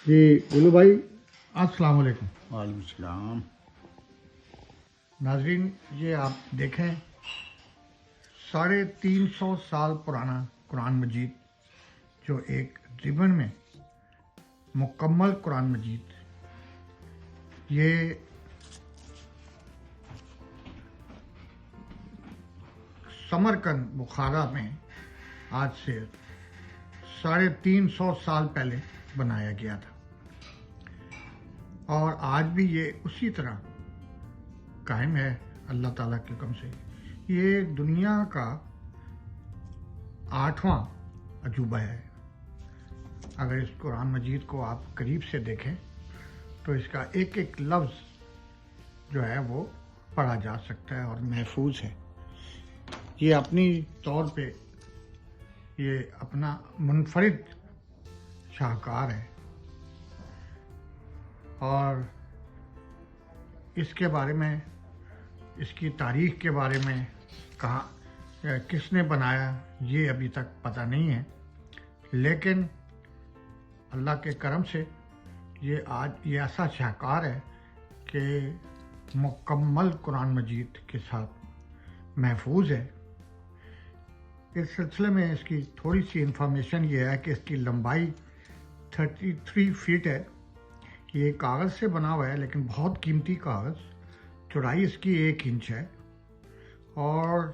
جی گلو بھائی السلام علیکم۔ وعلیکم السلام۔ ناظرین یہ آپ دیکھیں 350 سال پرانا قرآن مجید جو ایک ربن میں مکمل قرآن مجید یہ سمرقند بخارا میں آج سے 350 سال پہلے بنایا گیا تھا اور آج بھی یہ اسی طرح قائم ہے اللہ تعالیٰ کے حکم سے۔ یہ دنیا کا 8واں عجوبہ ہے۔ اگر اس قرآن مجید کو آپ قریب سے دیکھیں تو اس کا ایک ایک لفظ جو ہے وہ پڑھا جا سکتا ہے اور محفوظ ہے۔ یہ اپنی طور پہ یہ اپنا منفرد شاہکار ہے اور اس کے بارے میں، اس کی تاریخ کے بارے میں کہاں کس نے بنایا یہ ابھی تک پتہ نہیں ہے، لیکن اللہ کے کرم سے یہ آج یہ ایسا شاہکار ہے کہ مکمل قرآن مجید کے ساتھ محفوظ ہے۔ اس سلسلے میں اس کی تھوڑی سی انفارمیشن یہ ہے کہ اس کی لمبائی 33 فیٹ ہے۔ یہ کاغذ سے بنا ہوا ہے لیکن بہت قیمتی کاغذ۔ چوڑائی اس کی 1 انچ ہے اور